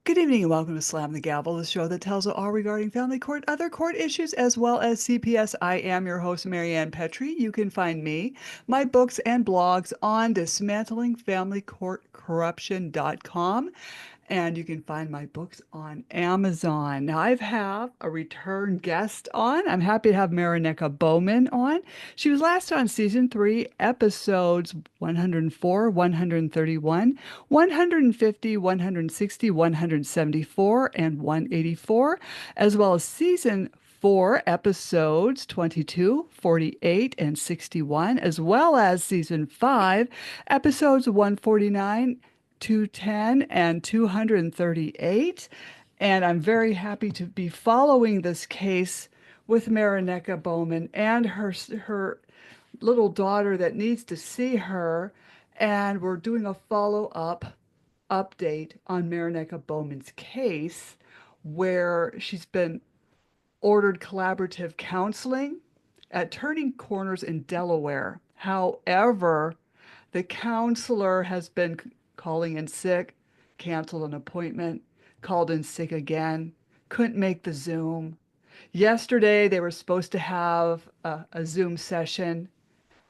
Good evening and welcome to Slam the Gavel, the show that tells it all regarding family court, other court issues, as well as CPS. I am your host, Marianne Petrie. You can find me, my books, and blogs on dismantlingfamilycourtcorruption.com. And you can find my books on Amazon. Now, I have a return guest on. I'm happy to have Marineka Bowman on. She was last on season 3, episodes 104, 131, 150, 160, 174, and 184, as well as season 4, episodes 22, 48, and 61, as well as season 5, episodes 149, 210, and 238. And I'm very happy to be following this case with Marineka Bowman and her little daughter that needs to see her. And we're doing a follow-up update on Marineka Bowman's case where she's been ordered collaborative counseling at Turning Corners in Delaware. However, the counselor has been calling in sick, canceled an appointment, called in sick again, couldn't make the Zoom. Yesterday, they were supposed to have a Zoom session,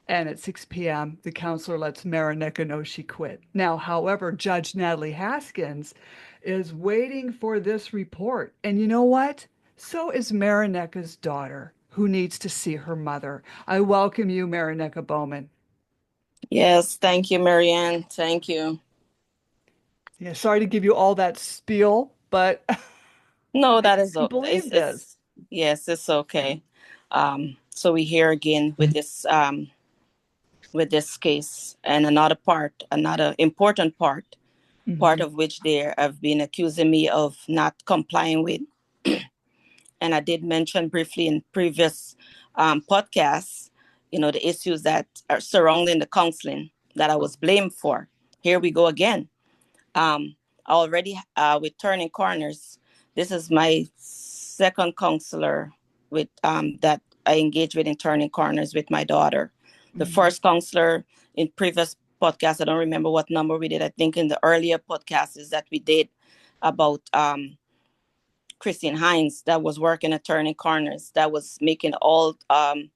and at 6 p.m., the counselor lets Marineka know she quit. Now, however, Judge Natalie Haskins is waiting for this report. And you know what? So is Marineka's daughter, who needs to see her mother. I welcome you, Marineka Bowman. Yes, thank you, Marianne. Thank you. Yeah, sorry to give you all that spiel, but No, I that is couldn't believe this. yes, it's okay. So we're here again with this case and another important part Hmm. of which they have been accusing me of not complying with. And I did mention briefly in previous podcasts, the issues that are surrounding the counseling that I was blamed for. Here we go again. Already with Turning Corners, this is my second counselor with that I engaged with in Turning Corners with my daughter. The Hmm. first counselor in previous podcast, I don't remember what number we did. I think in the earlier podcasts is that we did about Christine Hines that was working at Turning Corners, that was making all the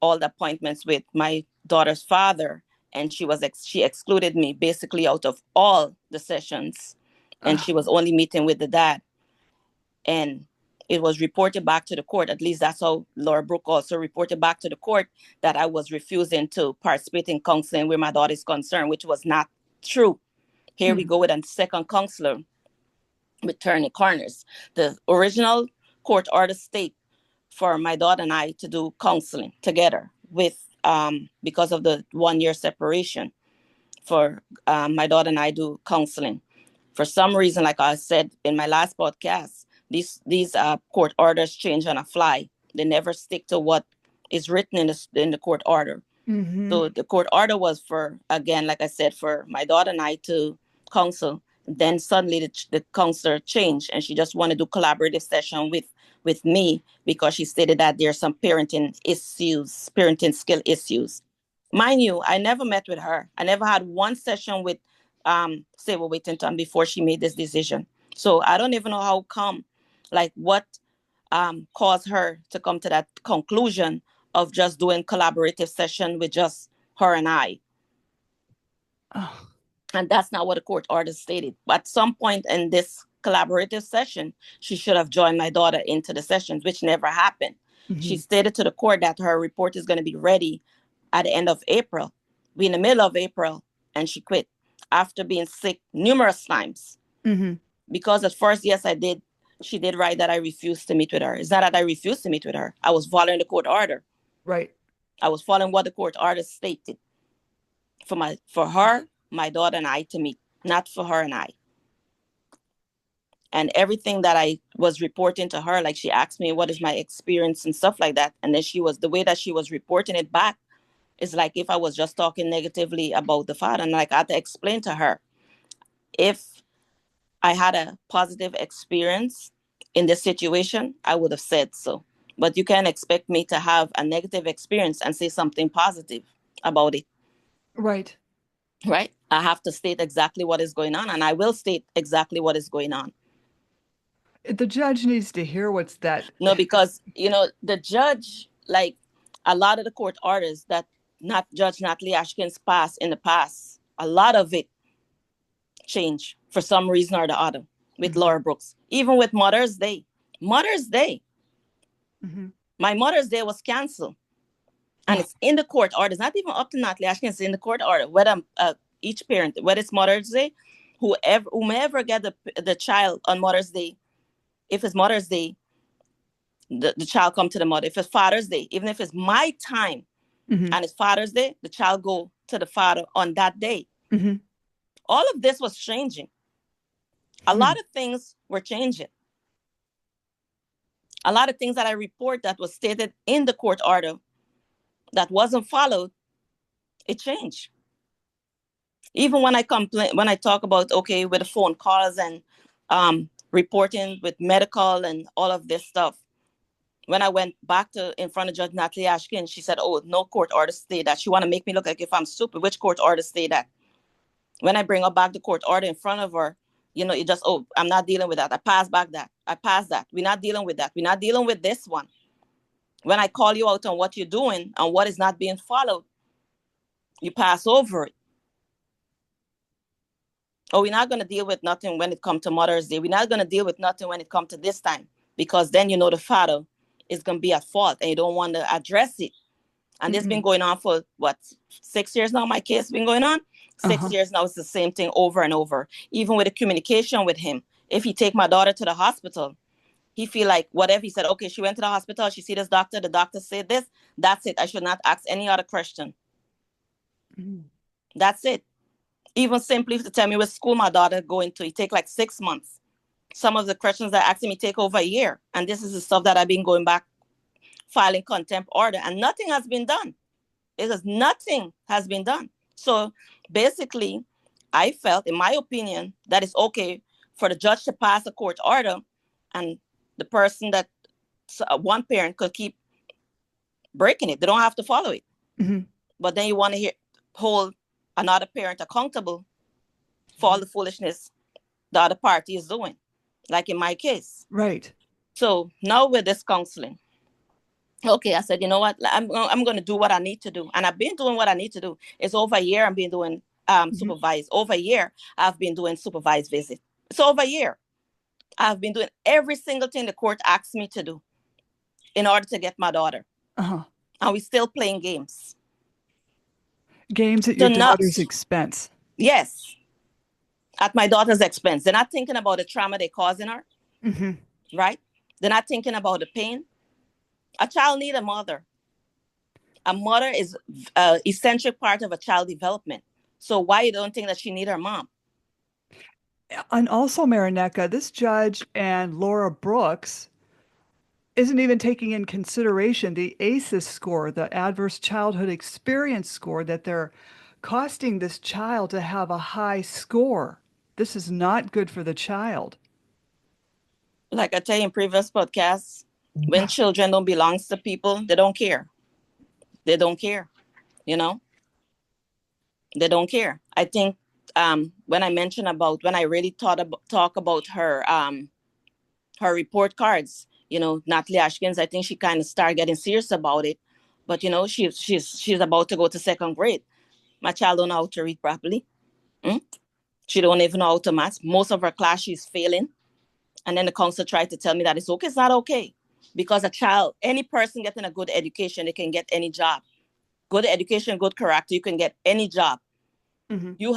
appointments with my daughter's father, and she excluded me basically out of all the sessions, and Oh, she was only meeting with the dad. And it was reported back to the court. At least that's how Laura Brooke also reported back to the court, that I was refusing to participate in counseling where my daughter is concerned, which was not true. Here we hmm. go with a second counselor with Turning Corners. The original court order state for my daughter and I to do counseling together with because of the 1 year separation. For my daughter and I do counseling. For some reason, like I said in my last podcast, these court orders change on a fly. They never stick to what is written in the court order. Hmm. So the court order was for, again, like I said, for my daughter and I to counsel. Then suddenly the counselor changed, and she just wanted to do collaborative session with me because she stated that there's some parenting skill issues. Mind you, I never met with her. I never had one session with Sable Whittington before she made this decision. So I don't even know how come, like what caused her to come to that conclusion of just doing collaborative session with just her and I. Oh. And that's not what the court order stated. But at some point in this collaborative session, she should have joined my daughter into the sessions, which never happened. She Hmm. stated to the court that her report is going to be ready at the end of April. We're in the middle of April, and she quit after being sick numerous times. Hmm. Because at first, yes, I did. She did write that I refused to meet with her. It's not that I refused to meet with her. I was following the court order. Right. I was following what the court order stated for her, my daughter, and I to meet, not for her and I. And everything that I was reporting to her, like she asked me what is my experience and stuff like that, and then the way that she was reporting it back is like if I was just talking negatively about the father, and like I had to explain to her, if I had a positive experience in this situation, I would have said so. But you can't expect me to have a negative experience and say something positive about it. Right. right? I have to state exactly what is going on, and I will state exactly what is going on. The judge needs to hear what's that. No, because the judge, like a lot of the court orders that not Judge Natalie Haskins passed in the past, a lot of it changed for some reason or the other with Mm-hmm. Laura Brooks. Even with Mother's Day. Mother's Day. Mm-hmm. My Mother's Day was canceled. And Oh. it's in the court order. It's not even up to Natalie Haskins, it's in the court order. Whether each parent, whether it's Mother's Day, whomever get the child on Mother's Day, if it's Mother's Day, the child come to the mother. If it's Father's Day, even if it's my time Mm-hmm. and it's Father's Day, the child go to the father on that day. Mm-hmm. All of this was changing. A lot of things were changing. A lot of things that I report that was stated in the court order that wasn't followed, it changed. Even when I complain, when I talk about, okay, with the phone calls and reporting with medical and all of this stuff, when I went back to in front of Judge Natalie Haskins, she said, oh, no court order say that. She want to make me look like if I'm stupid. Which court order say that? When I bring her back the court order in front of her, it just, oh, I'm not dealing with that. I pass back that. I pass that. We're not dealing with that. We're not dealing with this one. When I call you out on what you're doing and what is not being followed, you pass over it. Oh, we're not going to deal with nothing when it comes to Mother's Day. We're not going to deal with nothing when it comes to this time, because then the father is going to be at fault and you don't want to address it. And this has been going on for, 6 years now? My case has been going on. 6 years now. It's the same thing over and over. Even with the communication with him. If he take my daughter to the hospital, he feel like whatever he said, okay, she went to the hospital, she see this doctor, the doctor said this, that's it. I should not ask any other question. That's it. Even simply to tell me what school my daughter going to, it take like 6 months. Some of the questions that asking me take over a year. And this is the stuff that I've been going back, filing contempt order, and nothing has been done. Nothing has been done. So basically, I felt, in my opinion, that it's okay for the judge to pass a court order and the person that one parent could keep breaking it. They don't have to follow it. Mm-hmm. But then you want to hold another parent accountable for all the foolishness the other party is doing, like in my case. Right. So now with this counseling, okay, I said, you know what? I'm going to do what I need to do. And I've been doing what I need to do. It's over a year I've been doing supervised. Over a year I've been doing supervised visit. It's over a year. I've been doing every single thing the court asked me to do in order to get my daughter. Uh-huh. And we're still playing games. Games at your daughter's expense. Yes. At my daughter's expense. They're not thinking about the trauma they're causing her. Mm-hmm. Right? They're not thinking about the pain. A child needs a mother. A mother is an essential part of a child development. So why you don't think that she needs her mom? And also, Marineka, this judge and Laura Brooks isn't even taking in consideration the ACEs score, the Adverse Childhood Experience score, that they're costing this child to have a high score. This is not good for the child. Like I tell you in previous podcasts, when children don't belong to people, they don't care. They don't care, They don't care. I think when I mentioned about, when I really talk about her report cards, Natalie Haskins, I think she kind of started getting serious about it. But, she's about to go to second grade. My child don't know how to read properly. She don't even know how to math. Most of her class, she's failing. And then the counselor tried to tell me that it's okay. It's not okay. Because a child, any person getting a good education, they can get any job. Good education, good character, you can get any job. Mm-hmm. You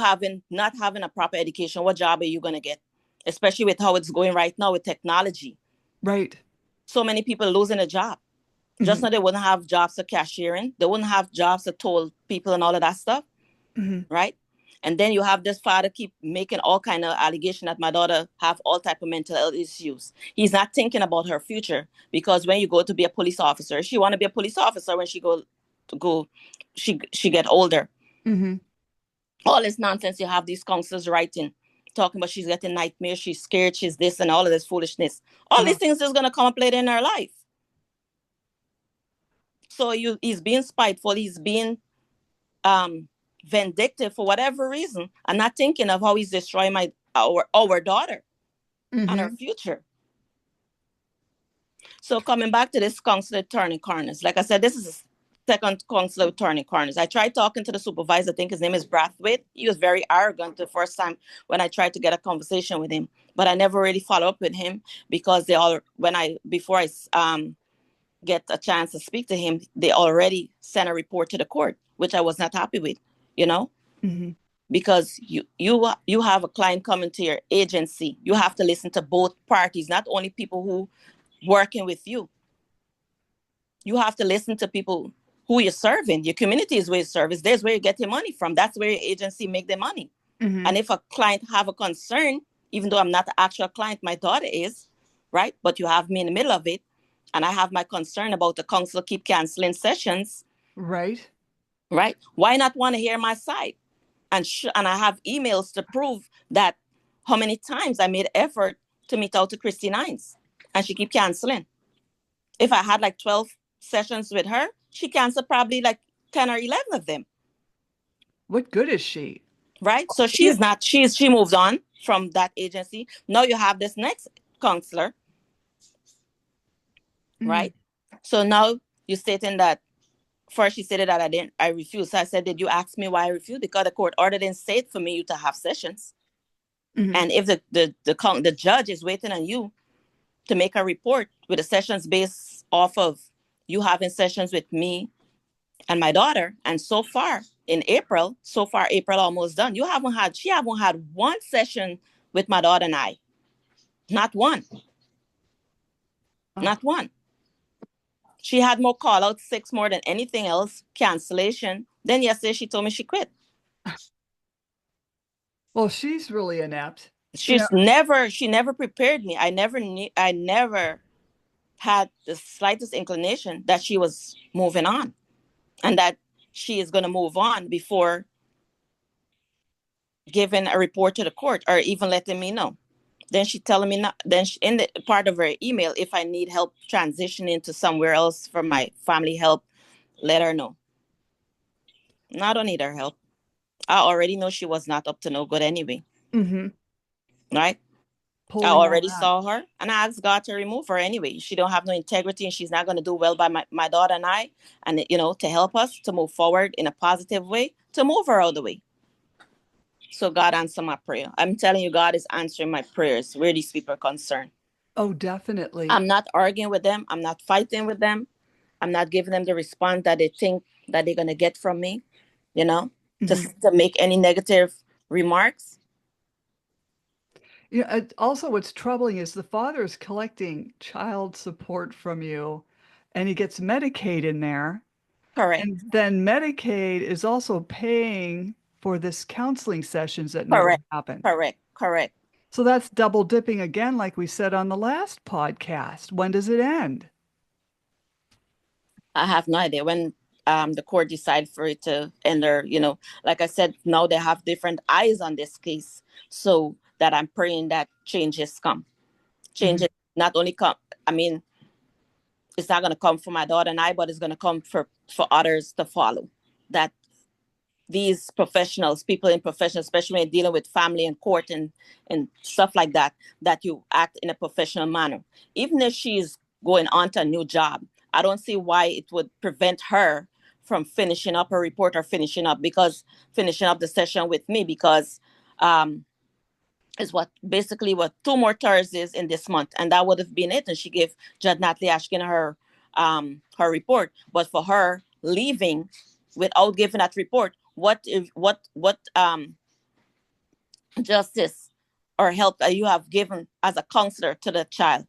not having a proper education, what job are you going to get? Especially with how it's going right now with technology. Right. So many people losing a job. Mm-hmm. Just now they wouldn't have jobs for cashiering. They wouldn't have jobs to toll people and all of that stuff. Mm-hmm. Right? And then you have this father keep making all kind of allegation that my daughter have all type of mental health issues. He's not thinking about her future, because when you go to be a police officer, she want to be a police officer when she get older. Mm-hmm. All this nonsense you have these counselors writing, talking about she's getting nightmares, she's scared, she's this and all of this foolishness. All these things is going to come up later in her life. So he's being spiteful. He's being vindictive for whatever reason, and not thinking of how he's destroying our daughter and her Mm-hmm. future. So coming back to this counselor turning corners, like I said, this is a second counselor turning corners. I tried talking to the supervisor. I think his name is Brathwaite. He was very arrogant the first time when I tried to get a conversation with him, but I never really followed up with him because before I get a chance to speak to him, they already sent a report to the court, which I was not happy with, you know, Mm-hmm. because you have a client coming to your agency. You have to listen to both parties, not only people who working with you. You have to listen to people who you're serving. Your community is where you service. There's where you get your money from. That's where your agency make their money. Mm-hmm. And if a client have a concern, even though I'm not the actual client, my daughter is, right? But you have me in the middle of it, and I have my concern about the council keep canceling sessions, Right. right? Why not want to hear my side? And I have emails to prove that how many times I made effort to meet out to Christine Hines, and she keep canceling. If I had like 12 sessions with her, she canceled probably like 10 or 11 of them, What good is she? right? So she moved on from that agency. Now you have this next counselor, Mm. right? So now you're stating that first she said that I refused. So I said, did you ask me why I refused? Because the court ordered and said for me to have sessions. Mm-hmm. And if the judge is waiting on you to make a report with the sessions based off of you having sessions with me and my daughter, and so far April almost done. She haven't had one session with my daughter and I. Not one. Oh. Not one. She had more call out, six more than anything else, cancellation. Then yesterday she told me she quit. Well, she's really inept. You know, She never prepared me. I never had the slightest inclination that she was moving on and that she is going to move on before giving a report to the court or even letting me know. Then she telling me not. Then she, in the part of her email, if I need help transitioning to somewhere else for my family help, let her know. No, I don't need her help. I already know she was not up to no good anyway, mm-hmm. right? I Pulling all already that. saw her, and I asked God to remove her anyway. She don't have no integrity, and she's not going to do well by my daughter and I. And to help us to move forward in a positive way, to move her out of the way. So God answer my prayer. I'm telling you, God is answering my prayers where these people are concerned. Oh, definitely. I'm not arguing with them. I'm not fighting with them. I'm not giving them the response that they think that they're gonna get from me, you know, to Mm-hmm. to make any negative remarks. Also, what's troubling is the father is collecting child support from you, and he gets Medicaid in there. Correct, And then Medicaid is also paying for this counseling sessions that never correct, happen. correct. So that's double dipping again, like we said on the last podcast. When does it end? I have no idea when the court decide for it to enter. Like I said, now they have different eyes on this case, so that I'm praying that changes come. Hmm. Changes not only come. I mean, it's not going to come for my daughter and I, but it's going to come for others to follow. That these professionals, people in profession, especially when dealing with family and court and stuff like that, that you act in a professional manner. Even if she's going on to a new job, I don't see why it would prevent her from finishing up her report or finishing up the session with me because is what basically what two more Thursdays in this month, and that would have been it. And she gave Judge Natalie Haskins her report. But for her leaving without giving that report, what justice or help that you have given as a counselor to the child?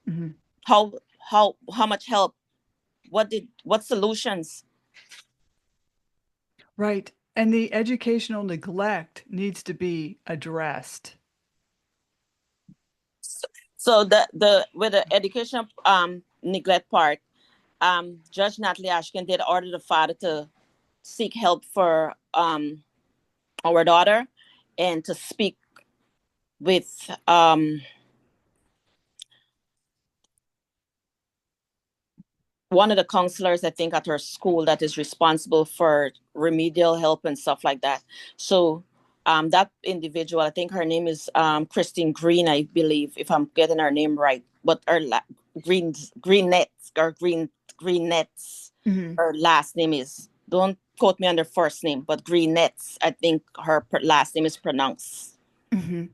Hmm. How how much help? What solutions? Right. And the educational neglect needs to be addressed. So the with the education neglect part, Judge Natalie Ashkin did order the father to seek help for our daughter and to speak with one of the counselors, I think, at her school that is responsible for remedial help and stuff like that. So that individual, I think her name is Christine Green, I believe, if I'm getting her name right. But Green Nets or Green Nets, Hmm. her last name is. Don't quote me on her first name, but Green Nets, I think her last name is pronounced Hmm.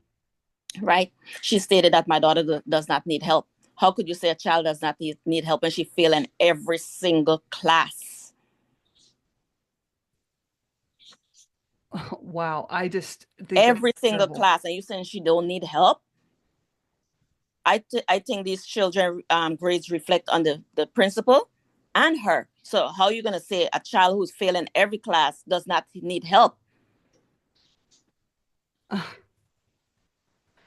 right. She stated that my daughter does not need help. How could you say a child does not need help and she fail in every single class? Wow, I just think that's Every single terrible. class, and you saying she don't need help? I think these children grades reflect on the principal and her. So how are you going to say a child who's failing every class does not need help?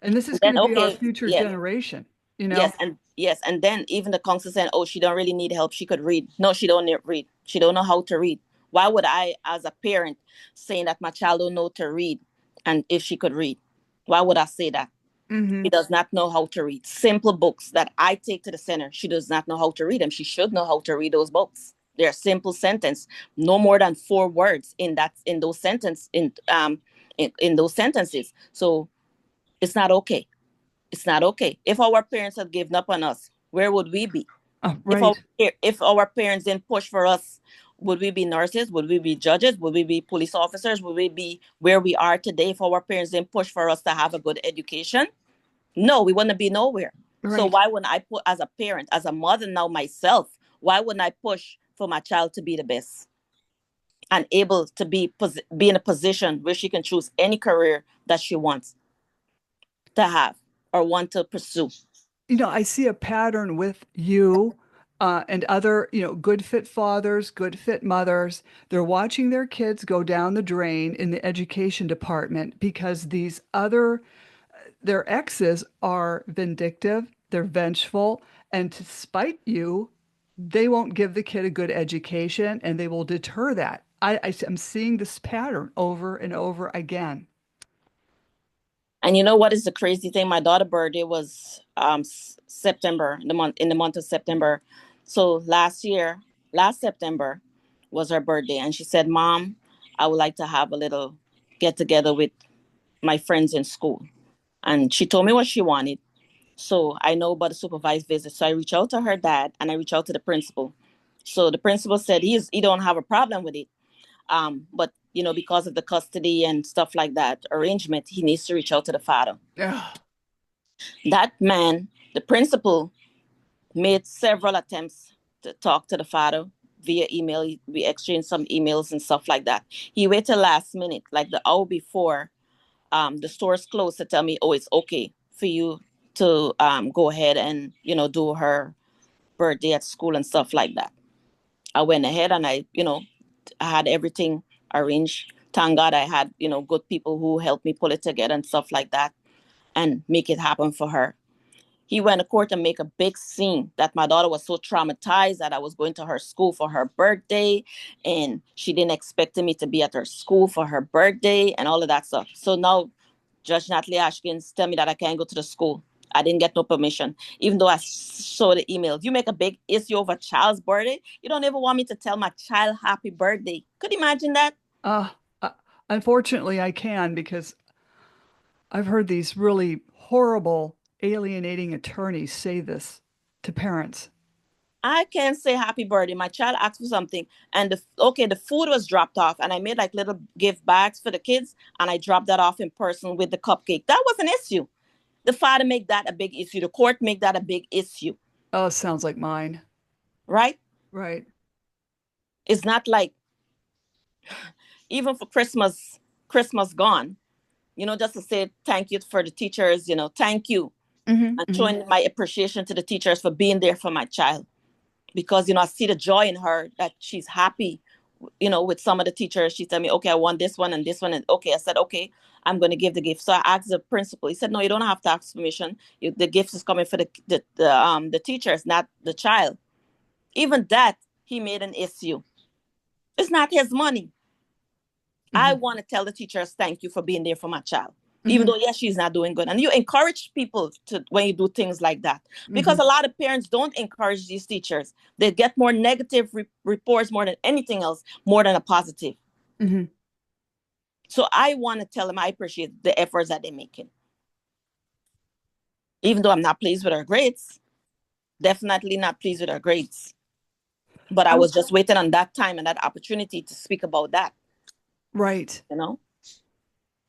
And this is And going then to be our okay, future yes, generation, you know? yes, and then even the council saying, "Oh, she don't really need help. She could read." No, she don't need read. She don't know how to read. Why would I, as a parent, saying that my child don't know to read, and if she could read, why would I say that? She Hmm. does not know how to read. Simple books that I take to the center, she does not know how to read them. She should know how to read those books. They're simple sentence, no more than 4 words in those in those sentences. So it's not okay. It's not okay. If our parents had given up on us, where would we be? Oh, If our right. if our parents didn't push for us, would we be nurses? Would we be judges? Would we be police officers? Would we be where we are today if our parents didn't push for us to have a good education? No, we wouldn't be nowhere. So Right. why wouldn't I put as a parent, as a mother now myself, why wouldn't I push for my child to be the best and able to be in a position where she can choose any career that she wants to have or want to pursue? I see a pattern with you and other, good fit fathers, good fit mothers. They're watching their kids go down the drain in the education department because their exes are vindictive, they're vengeful, and to spite you, they won't give the kid a good education and they will deter that. I'm seeing this pattern over and over again. And you know what is the crazy thing? My daughter's birthday was September, in the month of September. So last September was her birthday, and she said, "Mom, I would like to have a little get together with my friends in school." And she told me what she wanted. So I know about the supervised visit. So I reached out to her dad and I reached out to the principal. So the principal said he don't have a problem with it. But because of the custody and stuff like that arrangement, he needs to reach out to the father. Ugh. That man, the principal, made several attempts to talk to the father via email. We exchanged some emails and stuff like that. He waited last minute, like the hour before the store's closed, to tell me, "Oh, it's okay for you to go ahead and do her birthday at school and stuff like that." I went ahead and I had everything arranged. Thank God I had good people who helped me pull it together and stuff like that and make it happen for her. He went to court and make a big scene that my daughter was so traumatized that I was going to her school for her birthday and she didn't expect me to be at her school for her birthday and all of that stuff. So now Judge Natalie Haskins tell me that I can't go to the school. I didn't get no permission, even though I saw the email. You make a big issue over a child's birthday. You don't ever want me to tell my child happy birthday. Could you imagine that? Uh, uh, Unfortunately, I can because I've heard these really horrible, alienating attorneys say this to parents. I can't say happy birthday. My child asked for something, and the food was dropped off, and I made like little gift bags for the kids, and I dropped that off in person with the cupcake. That was an issue. The father make that a big issue. The court make that a big issue, Oh, sounds like mine. right? Right. It's not like even for Christmas gone, just to say thank you for the teachers, thank you, Hmm. and Hmm. showing my appreciation to the teachers for being there for my child. Because, I see the joy in her that she's happy, with some of the teachers. She told me, okay, I want this one and this one. And okay, I said, okay, I'm going to give the gift. So I asked the principal. He said, no, you don't have to ask permission. The gift is coming for the teachers, not the child. Even that, he made an issue. It's not his money. I Hmm. want to tell the teachers, thank you for being there for my child. even Mm-hmm. though, yes, she's not doing good. And you encourage people to, when you do things like that, Mm-hmm. because a lot of parents don't encourage these teachers. They get more negative reports more than anything else, more than a positive. Mm-hmm. So I want to tell them I appreciate the efforts that they're making. Even though I'm not pleased with her grades, definitely not pleased with her grades. But I Oh, was just waiting on that time and that opportunity to speak about that, right. you know?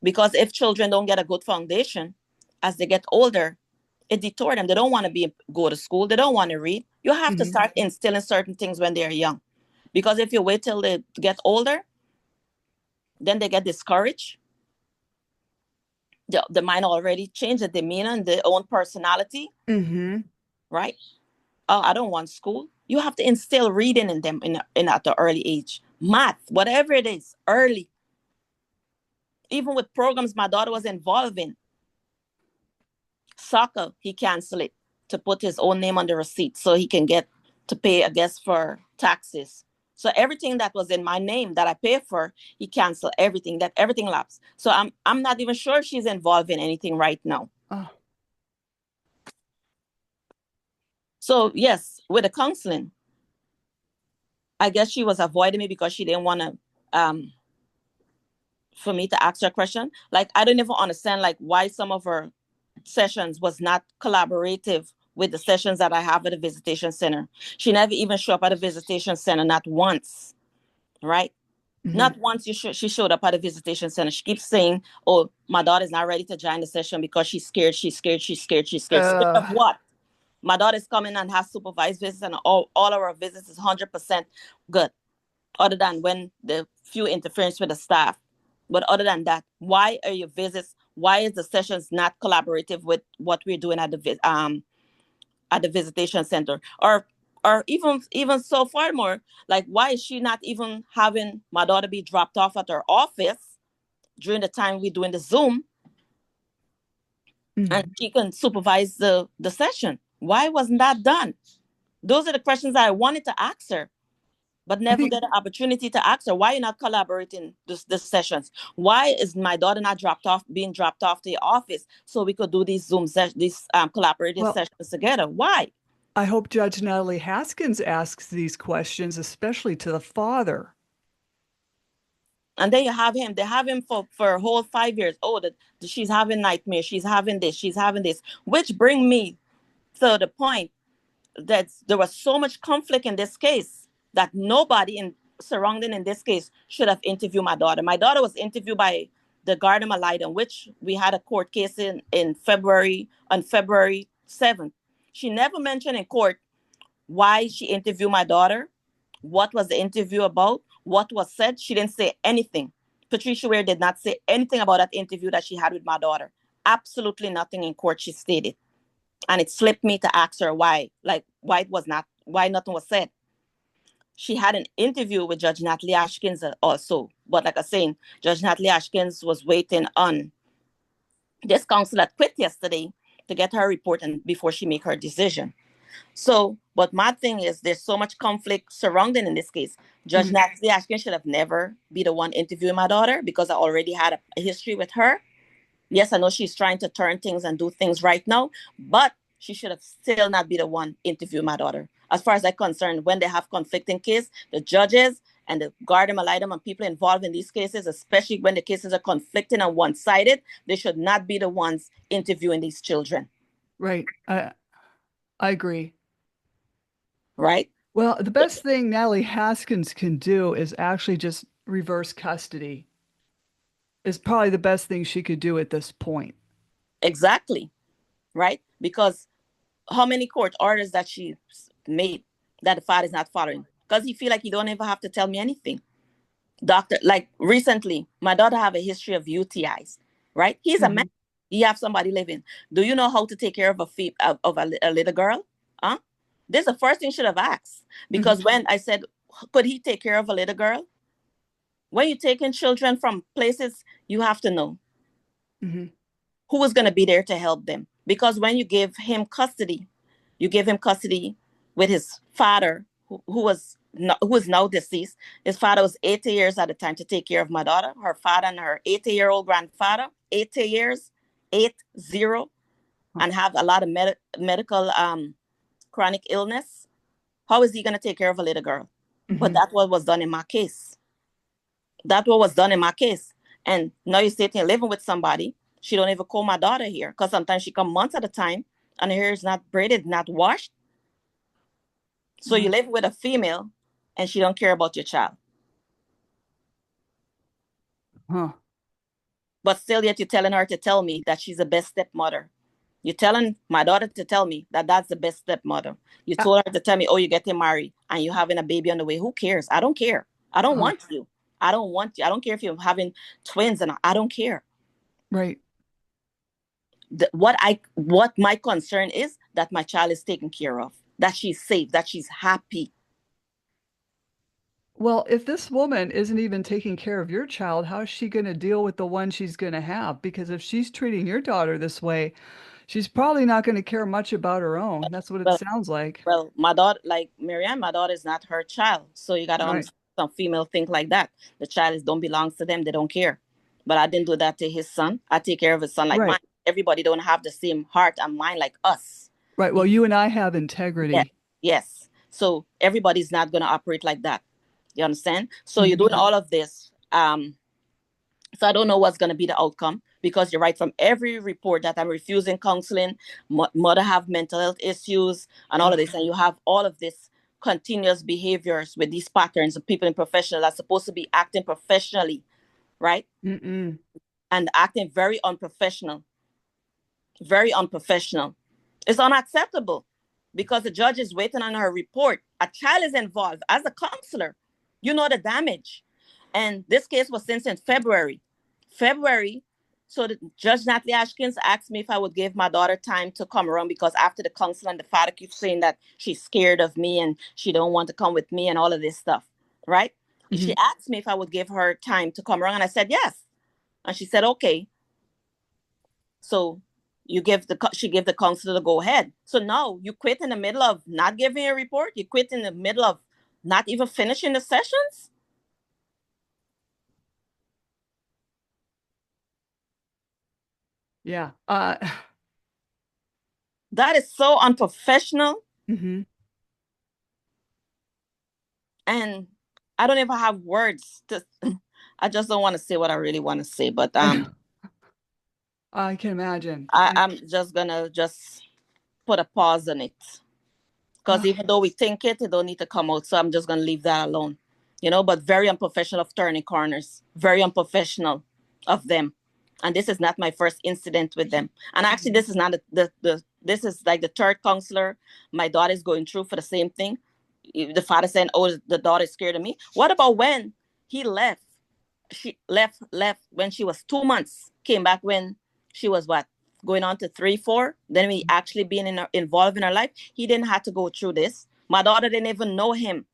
Because if children don't get a good foundation as they get older, it deters them. They don't want to go to school. They don't want to read. You have to Mm-hmm. start instilling certain things when they're young. Because if you wait till they get older, then they get discouraged. The mind already changed the demeanor and their own personality, Mm-hmm. right? Oh, I don't want school. You have to instill reading in them in at the early age. Math, whatever it is, early. Even with programs my daughter was involved in, soccer, he canceled it to put his own name on the receipt so he can get to pay, I guess, for taxes. So everything that was in my name that I paid for, he canceled everything. That everything lapsed. So I'm not even sure if she's involved in anything right now. Oh. So yes, with the counseling, I guess she was avoiding me because she didn't want to for me to ask her a question. Like I don't even understand like why some of her sessions was not collaborative with the sessions that I have at the visitation center. She never even showed up at the visitation center, not once, right? Mm-hmm. Not once she showed up at the visitation center. She keeps saying, "Oh, my daughter's not ready to join the session because she's scared. She's scared. She's scared. She's scared." Scared of Uh, what? My daughter's coming and has supervised visits, and all of our visits is 100% good, other than when the few interference with the staff. But other than that, why are your visits? Why is the sessions not collaborative with what we're doing at the visitation center? Or even so far more, like why is she not even having my daughter be dropped off at her office during the time we're doing the Zoom, and mm-hmm. she can supervise the session? Why wasn't that done? Those are the questions I wanted to ask her, but I never think, get an opportunity to ask her. Why are you not collaborating this sessions? Why is my daughter not being dropped off to the office so we could do these these collaborative well, sessions together? Why? I hope Judge Natalie Haskins asks these questions, especially to the father. And then you have him. They have him for a whole 5 years. Oh, she's having nightmares. She's having this. She's having this. Which bring me to the point that there was so much conflict in this case that nobody in surrounding in this case should have interviewed my daughter. My daughter was interviewed by the Garden Malida, which we had a court case in February on February 7th. She never mentioned in court why she interviewed my daughter, what was the interview about, what was said. She didn't say anything. Patricia Ware did not say anything about that interview that she had with my daughter. Absolutely nothing in court she stated. And it slipped me to ask her why, like why it was not, why nothing was said. She had an interview with Judge Natalie Haskins also. But like I was saying, Judge Natalie Haskins was waiting on this counsel that quit yesterday to get her report and before she make her decision. So, but my thing is, there's so much conflict surrounding in this case. Judge Mm-hmm. Natalie Ashkin should have never be the one interviewing my daughter because I already had a history with her. Yes, I know she's trying to turn things and do things right now, but she should have still not be the one interviewing my daughter. As far as I'm concerned, when they have conflicting cases, the judges and the guardian ad litem and people involved in these cases, especially when the cases are conflicting and one-sided, they should not be the ones interviewing these children, Right. I agree. right? Well, the best thing Natalie Haskins can do is actually just reverse custody, is probably the best thing she could do at this point. Exactly, right? Because how many court orders that she made that the father is not following? Because he feel like he don't even have to tell me anything. Doctor, like recently, my daughter have a history of UTIs, right? He's a man. Mm-hmm. He have somebody living. Do you know how to take care of a little girl? Huh? This is the first thing should have asked. Mm-hmm. Because when I said, could he take care of a little girl? When you're taking children from places, you have to know Mm-hmm. who is going to be there to help them. Because when you give him custody with his father, who was who is now deceased. His father was 80 years at the time to take care of my daughter. Her father and her 80-year-old grandfather, 80 years, 80, and have a lot of medical chronic illness. How is he going to take care of a little girl? But that's what was done in my case. That's what was done in my case. And now you're sitting here living with somebody. She don't even call my daughter here because sometimes she come months at a time and her hair is not braided, not washed. So you live with a female and she don't care about your child. Huh. But still yet you're telling her to tell me that she's the best stepmother. You're telling my daughter to tell me that that's the best stepmother. You told her to tell me, oh, you're getting married and you're having a baby on the way. Who cares? I don't care. I don't want you. I don't want you. I don't care if you're having twins and I don't care. Right. What my concern is that my child is taken care of, that she's safe, that she's happy. Well, if this woman isn't even taking care of your child, how is she going to deal with the one she's going to have? Because if she's treating your daughter this way, she's probably not going to care much about her own. That's what it Well, sounds like. well, my daughter, like Marianne, my daughter is not her child. So you got to Right. understand some female think like that. The child is don't belongs to them. They don't care. But I didn't do that to his son. I take care of his son like Right. mine. Everybody don't have the same heart and mind like us. Right. Well, you and I have Yes. integrity. Yes. So everybody's not going to operate like that. You understand? So you're Mhm. doing all of this. So I don't know what's going to be the outcome because you're right. From every report that I'm refusing counseling, mother have mental health issues and all of this, and you have all of this continuous behaviors with these patterns of people in professional are supposed to be acting professionally, right? Mm-mm. And acting very unprofessional, very unprofessional. It's unacceptable because the judge is waiting on her report. A child is involved. As a counselor, you know the damage. And this case was since in February. So the Judge Natalie Haskins asked me if I would give my daughter time to come around because after the counsel and the father keeps saying that she's scared of me and she don't want to come with me and all of this stuff, right? Mm-hmm. She asked me if I would give her time to come around and I said yes. And she said, okay. So she gave the counselor the go ahead. So now you quit in the middle of not giving a report. You quit in the middle of not even finishing the sessions. Yeah. That is so unprofessional. Mm-hmm. And I don't even have words to I just don't want to say what I really want to say. But I can imagine. I'm just gonna just put a pause on it. Because even though we think it don't need to come out. So I'm just gonna leave that alone. But very unprofessional of turning corners. Very unprofessional of them. And this is not my first incident with them. And actually, this is not this is like the third counselor my daughter is going through for the same thing. The father saying, "Oh, the daughter is scared of me." What about when he left? She left when she was 2 months. Came back when she was what, going on to 3, 4. Then we actually being involved in her life. He didn't have to go through this. My daughter didn't even know him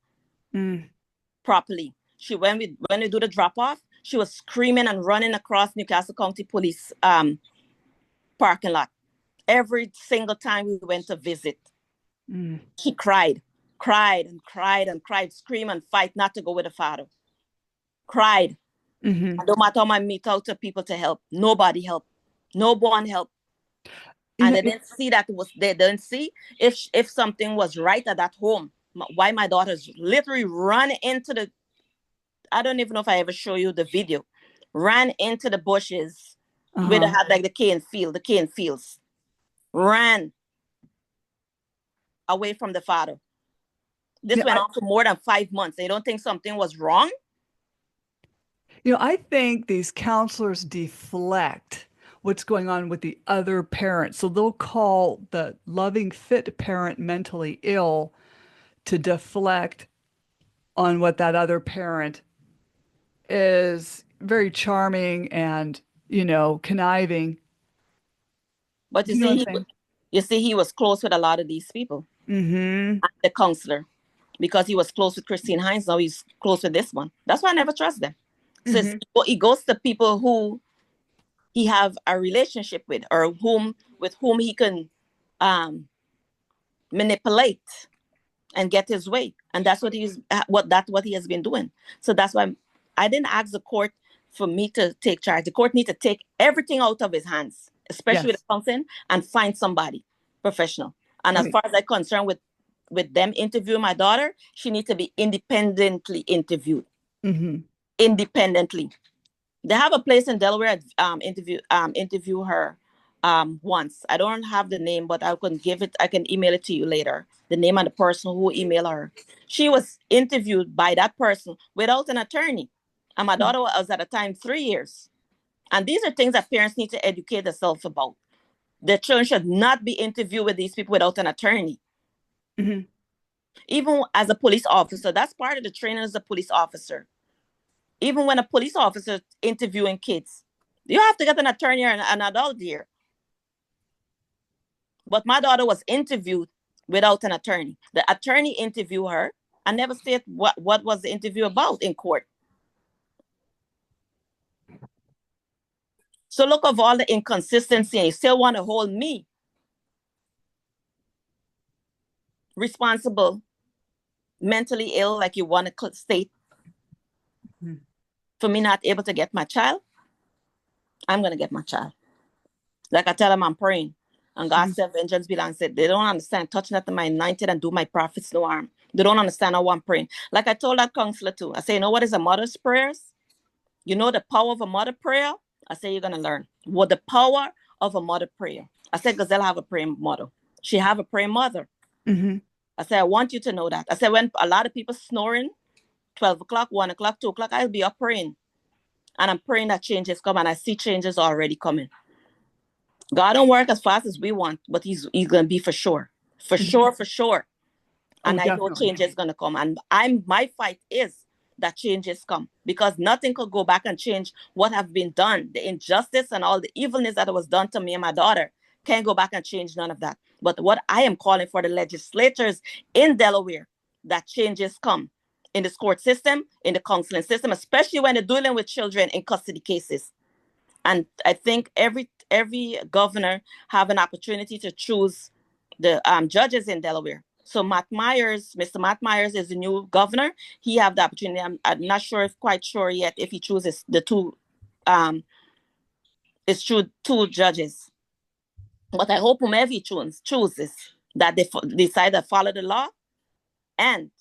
properly. She when we do the drop off, she was screaming and running across Newcastle County Police parking lot. Every single time we went to visit, she cried and cried and cried, scream and fight not to go with the father. Cried. Mm-hmm. No matter how I meet out to people to help, nobody helped. No one helped. You And know, they didn't see that they didn't see if something was right at that home. Why my daughters literally run into the, I don't even know if I ever show you the video, ran into the bushes where they uh-huh. had like the cane fields, ran away from the father. This Yeah, went on for more than 5 months. They don't think something was wrong. I think these counselors deflect what's going on with the other parent. So they'll call the loving, fit parent mentally ill to deflect on what that other parent is very charming and, conniving. But You know what I'm saying? you see, he was close with a lot of these people. Mm-hmm. The counselor, because he was close with Christine Hines. Now he's close with this one. That's why I never trust them. So Mm-hmm. he goes to people who he have a relationship with, or with whom he can um, manipulate. and get his way. And that's what he has been doing. So that's why I didn't ask the court for me to take charge. The court needs to take everything out of his hands, especially with Yes. the counseling, and find somebody professional. And as Right. far as I'm concerned with them interviewing my daughter, she needs to be independently interviewed. Mm-hmm. Independently. They have a place in Delaware. Interview her once. I don't have the name, but I can give it. I can email it to you later. The name of the person who emailed her. She was interviewed by that person without an attorney, and my daughter was at the time 3 years. And these are things that parents need to educate themselves about. The children should not be interviewed with these people without an attorney. Mm-hmm. Even as a police officer, that's part of the training as a police officer. Even when a police officer is interviewing kids, you have to get an attorney and an adult here. But my daughter was interviewed without an attorney. The attorney interviewed her and never said what was the interview about in court. So look of all the inconsistency, and you still want to hold me responsible, mentally ill, like you want to state, for me not able to get my child. I'm going to get my child. Like I tell them, I'm praying. And God said, vengeance belongs to it. They don't understand. Touch not my anointed and do my prophets no harm. They don't understand how I'm praying. Like I told that counselor too. I say, you know what is a mother's prayers? You know the power of a mother prayer? I say, you're going to learn. What the power of a mother prayer? I said, Gazelle have a praying mother. She have a praying mother. Mm-hmm. I said, I want you to know that. I said, when a lot of people snoring, 12 o'clock, 1 o'clock, 2 o'clock, I'll be up praying. And I'm praying that changes come, and I see changes already coming. God don't work as fast as we want, but he's going to be for sure. For sure, for sure. Oh, And I know definitely. change is going to come. And my fight is that changes come, because nothing could go back and change what have been done. The injustice and all the evilness that was done to me and my daughter can't go back and change none of that. But what I am calling for the legislators in Delaware, that changes come in the court system, in the counseling system, especially when they're dealing with children in custody cases. And I think every governor have an opportunity to choose the judges in Delaware. So Mr. Matt Myers is the new governor. He have the opportunity. I'm not sure, if quite sure yet, if he chooses the two, it's true, two judges. But I hope whomever he chooses, that they decide to follow the law and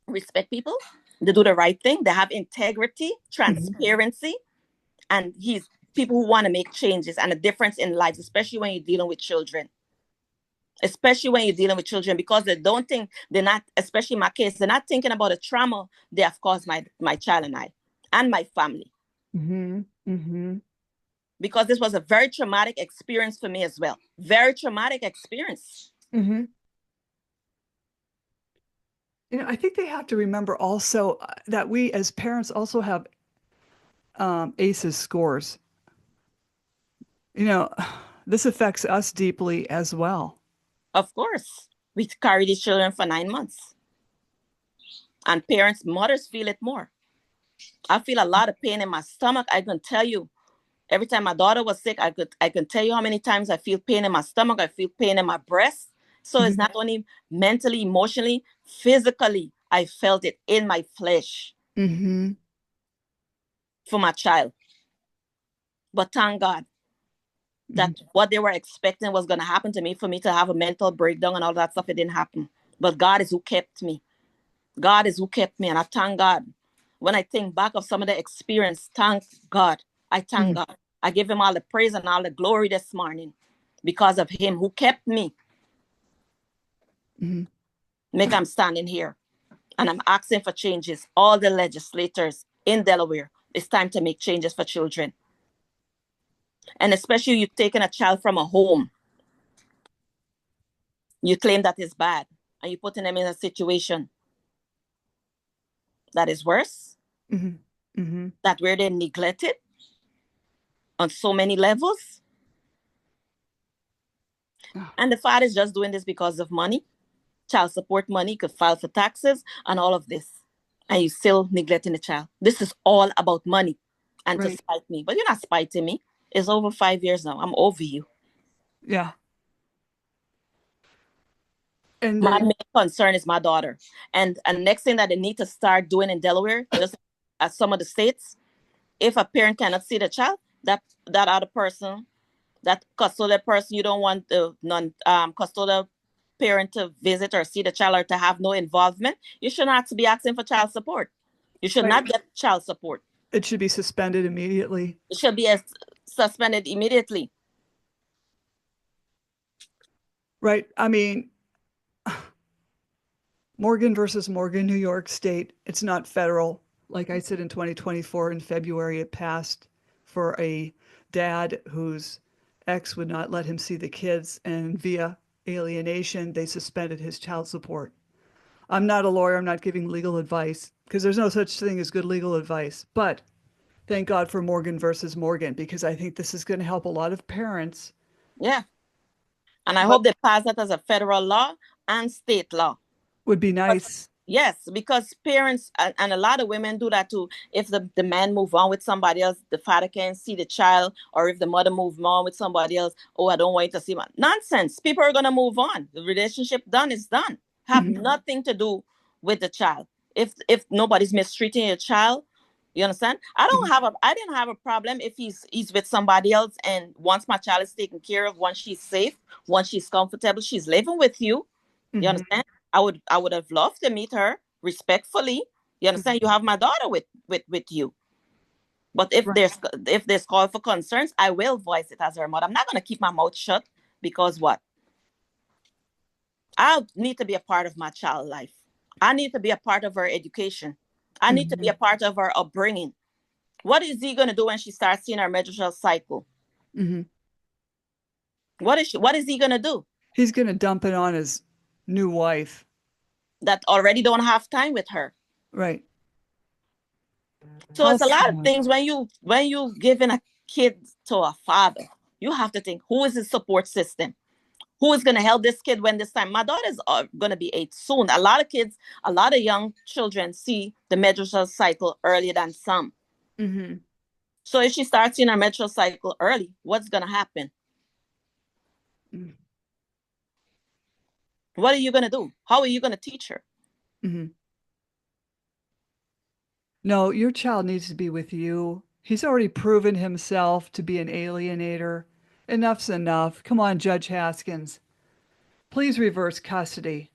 respect people. They do the right thing. They have integrity, transparency, and he's people who want to make changes and a difference in lives, especially when you're dealing with children. Especially when you're dealing with children, because they don't think, they're not, especially in my case, they're not thinking about the trauma they have caused my child and I and my family. Mm-hmm. Mm-hmm. Because this was a very traumatic experience for me as well. Very traumatic experience. Mm-hmm. I think they have to remember also that we as parents also have ACEs scores. You know, this affects us deeply as well. Of course, we carry these children for 9 months, and mothers feel it more. I feel a lot of pain in my stomach. I can tell you, every time my daughter was sick, I can tell you how many times I feel pain in my stomach. I feel pain in my breast. So it's not only mentally, emotionally, physically. I felt it in my flesh Mm-hmm. for my child. But thank God that what they were expecting was going to happen to me, for me to have a mental breakdown and all that stuff. It didn't happen. But God is who kept me. God is who kept me. And I thank God. When I think back of some of the experience, thank God. I thank God. I give him all the praise and all the glory this morning, because of him who kept me. Make I'm standing here. And I'm asking for changes. All the legislators in Delaware, it's time to make changes for children. And especially you taking a child from a home. You claim that is bad, and you're putting them in a situation that is worse, that where they're neglected on so many levels. And the father is just doing this because of money, child support money, could file for taxes and all of this. And you still neglecting the child. This is all about money and to spite me. But you're not spiting me. It's over 5 years now. I'm over you. Yeah. And My main concern is my daughter. And next thing that they need to start doing in Delaware, just as some of the states, if a parent cannot see the child, that other person, that custodial person, you don't want the non custodial parent to visit or see the child or to have no involvement, you should not be asking for child support. You should right, not get child support. it should be suspended immediately. It should be suspended immediately. Right. I mean, Morgan versus Morgan, New York State. It's not federal. Like I said, in 2024, in February, it passed for a dad whose ex would not let him see the kids, and via alienation, they suspended his child support. I'm not a lawyer. I'm not giving legal advice because there's no such thing as good legal advice. But thank God for Morgan versus Morgan because I think this is going to help a lot of parents. Yeah. And I What hope they pass that as a federal law and state law. would be But nice. yes, because parents and a lot of women do that too. If the man move on with somebody else, the father can't see the child, or if the mother move on with somebody else, oh, I don't want you to see my nonsense. People are gonna move on. The relationship done is done. Have Mhm. nothing to do with the child. If nobody's mistreating your child, you understand? Mhm. I didn't have a problem if he's with somebody else, and once my child is taken care of, once she's safe, once she's comfortable, she's living with you. You Mhm. understand? I would have loved to meet her respectfully. You understand? You have my daughter with you. But if Right. there's call for concerns, I will voice it as her mother. I'm not gonna keep my mouth shut because what? I need to be a part of my child life. I need to be a part of her education. I need to be a Mhm. part of her upbringing. What is he gonna do when she starts seeing her menstrual cycle? Mhm. What is he gonna do? He's going to dump it on his new wife. That already don't have time with her. Right. So How it's a lot of sad. things when you giving a kid to a father, you have to think who is his support system, who is going to help this kid when this time. My daughter's going to be 8 soon. A lot of kids, a lot of young children see the menstrual cycle earlier than some. Mhm. So if she starts seeing her menstrual cycle early, what's going to happen? Mhm. What are you going to do? How are you going to teach her? Mhm. No, your child needs to be with you. He's already proven himself to be an alienator. Enough's enough. Come on, Judge Haskins. Please reverse custody.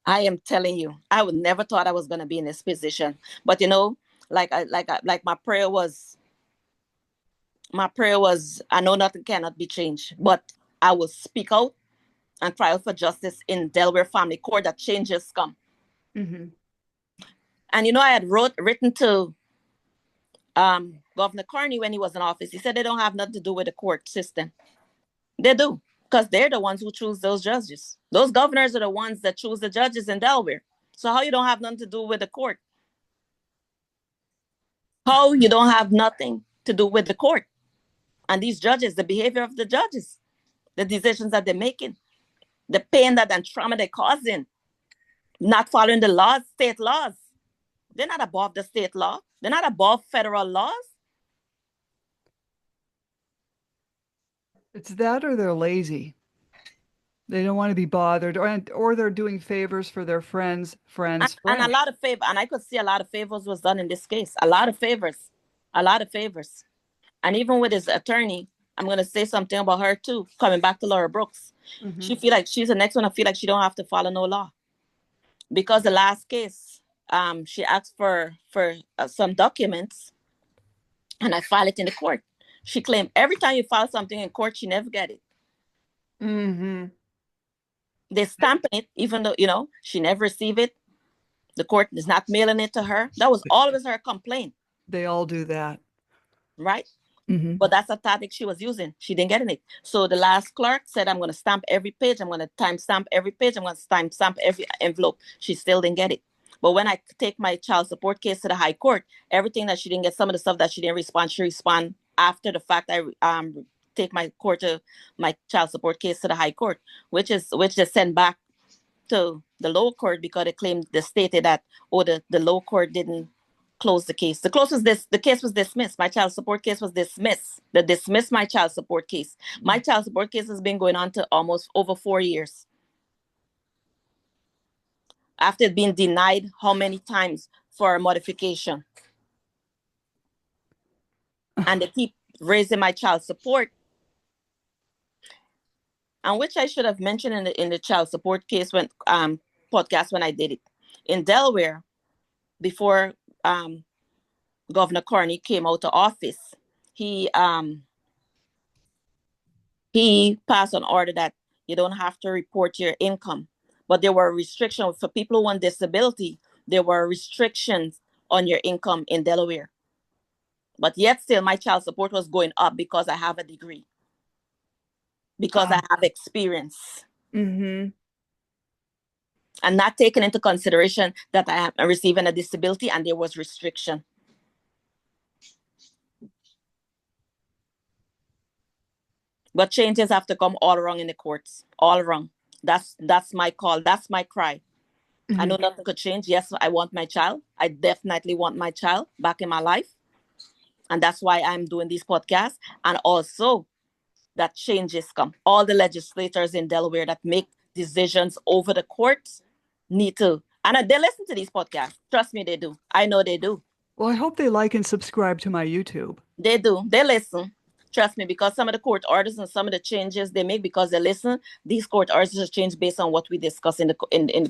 I am telling you, I would never thought I was going to be in this position. But like my prayer was, I know nothing cannot be changed, but I will speak out and cry out for justice in Delaware Family Court that changes come. Mhm. And I had written to Governor Carney when he was in office. He said they don't have nothing to do with the court system. They do, because they're the ones who choose those judges. Those governors are the ones that choose the judges in Delaware. So how you don't have nothing to do with the court? How you don't have nothing to do with the court and these judges, the behavior of the judges, the decisions that they're making, the pain that and trauma they're causing, not following the laws, state laws. They're not above the state law. They're not above federal laws. It's that or they're lazy. They don't want to be bothered, or they're doing favors for their And, and a friends. lot of favor, and I could see a lot of favors was done in this case. A lot of favors, a lot of favors. And even with his attorney, I'm gonna say something about her too. Coming back to Laura Brooks, Hmm. she feel like she's the next one. I feel like she don't have to follow no law because the last case, she asked for some documents, and I filed it in the court. She claimed every time you file something in court, she never get it. Hmm. They stamping it, even though she never received it. The court is not mailing it to her. That was always her complaint, They all do that. right? Hmm. But that's a tactic she was using. She didn't get it. So the last clerk said, I'm going to stamp every page. I'm going to time stamp every page. I'm going to time stamp every envelope. She still didn't get it. But when I take my child support case to the high court, everything that she didn't get, some of the stuff that she didn't respond, she respond after the fact. I take my child support case to the high court, which they send back to the lower court because they claimed they stated that the lower court didn't close the case. The case was dismissed. My child support case was dismissed. They dismissed my child support case. My child support case has been going on to almost over 4 years. After being denied how many times for a modification. And they keep raising my child support. And which I should have mentioned in the child support case when podcast when I did it. In Delaware, before Governor Carney came out of office, he passed an order that you don't have to report your income. But there were restrictions for people who on disability. There were restrictions on your income in Delaware. But yet still my child support was going up because I have a degree. Because I have experience. Mm-hmm. And not taking into consideration that I am receiving a disability and there was restriction. But changes have to come all wrong in the courts. All wrong. That's my call. That's my cry. Mm-hmm. I know nothing could change. Yes, I want my child. I definitely want my child back in my life. And that's why I'm doing these podcasts. And also that changes come. All the legislators in Delaware that make decisions over the courts need to. And they listen to these podcasts. Trust me, they do. I know they do. Well, I hope they like and subscribe to my YouTube. They do. They listen. Trust me, because some of the court orders and some of the changes they make because they listen, these court orders are changed based on what we discuss in the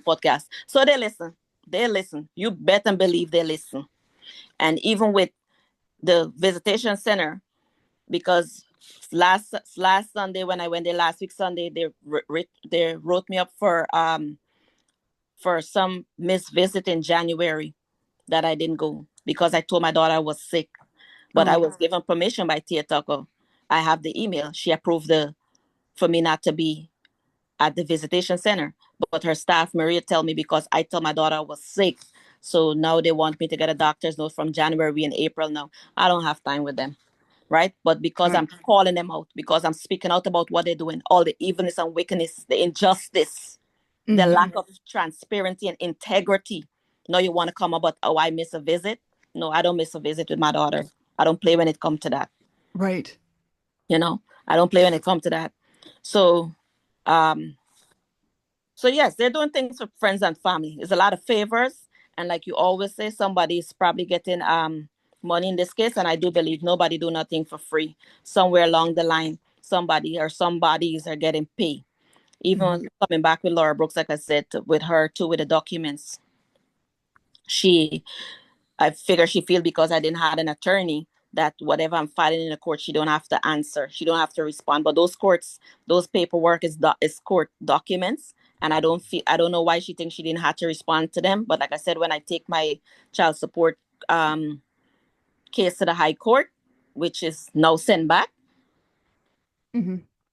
podcast. So they listen. They listen. You bet and believe they listen. And even with the visitation center, because last Sunday when I went there last week Sunday, they wrote me up for some missed visit in January that I didn't go because I told my daughter I was sick. But I was given permission by Tia Tucker. I have the email. She approved for me not to be at the visitation center. But her staff, Maria, tell me because I told my daughter I was sick. So now they want me to get a doctor's note from January and April now. I don't have time with them. Right? But because I'm calling them out, because I'm speaking out about what they're doing, all the evilness and wickedness, the injustice, the lack of transparency and integrity. No, you want to come about, oh, I miss a visit? No, I don't miss a visit with my daughter. I don't play when it comes to that. Right. You know, I don't play when it comes to that. So, yes, they're doing things for friends and family. There's a lot of favors. And like you always say, somebody's probably getting money in this case. And I do believe nobody do nothing for free. Somewhere along the line, somebody or some bodies are getting paid. Even coming back with Laura Brooks, like I said, with her too, with the documents. I figure she feels because I didn't have an attorney that whatever I'm filing in the court, she don't have to answer. She don't have to respond. But those paperwork is court documents. And I don't know why she thinks she didn't have to respond to them. But like I said, when I take my child support case to the high court, which is now sent back,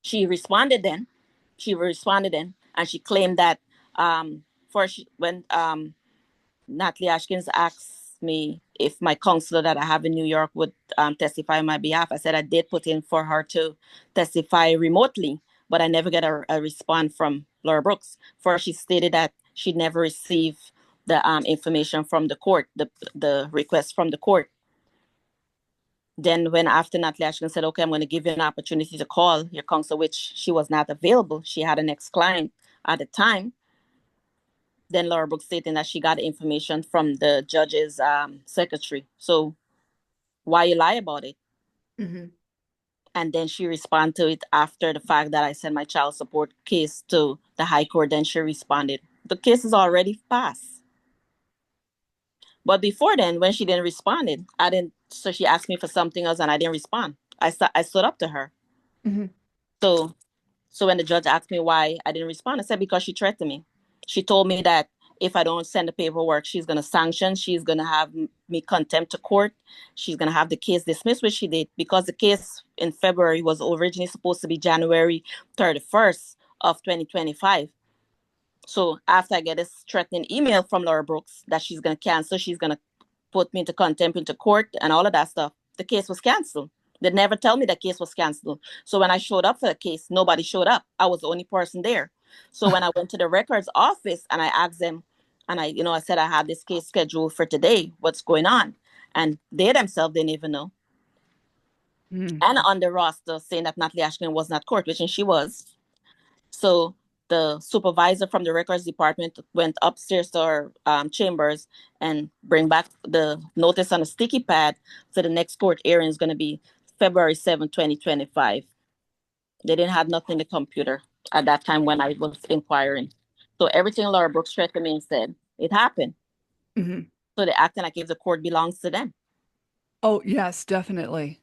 she responded then. And she claimed that when Natalie Haskins asked me if my counselor that I have in New York would testify on my behalf. I said I did put in for her to testify remotely, but I never get a response from Laura Brooks. For she stated that she never received the information from the court, the request from the court. Then when after Natalie Haskins said, okay, I'm going to give you an opportunity to call your counsel, which she was not available. She had an ex-client at the time. Then Laura Brooks stating that she got information from the judge's secretary. So why you lie about it? And then she responded to it after the fact that I sent my child support case to the high court. Then she responded. The case is already passed. But before then, when she didn't respond, so she asked me for something else and I didn't respond. I stood up to her. So when the judge asked me why I didn't respond, I said, because she threatened me. She told me that if I don't send the paperwork, she's going to sanction. She's going to have me contempt to court. She's going to have the case dismissed, which she did, because the case in February was originally supposed to be January 31st of 2025. So after I get this threatening email from Laura Brooks that she's going to cancel, she's going to put me into contempt into court and all of that stuff, the case was canceled. They never tell me the case was canceled. So when I showed up for the case, nobody showed up. I was the only person there. So when I went to the records office and I asked them, and I said I had this case scheduled for today, what's going on? and they themselves didn't even know. Mm. And on the roster saying that Natalie Haskins was not court, which she was. So the supervisor from the records department went upstairs to our chambers and bring back the notice on a sticky pad. So the next court hearing is going to be February 7, 2025. They didn't have nothing in the computer at that time when I was inquiring. So everything Laura Brooks straight to me and said, it happened. Mm-hmm. So they're acting like if the court belongs to them. Oh, yes, definitely.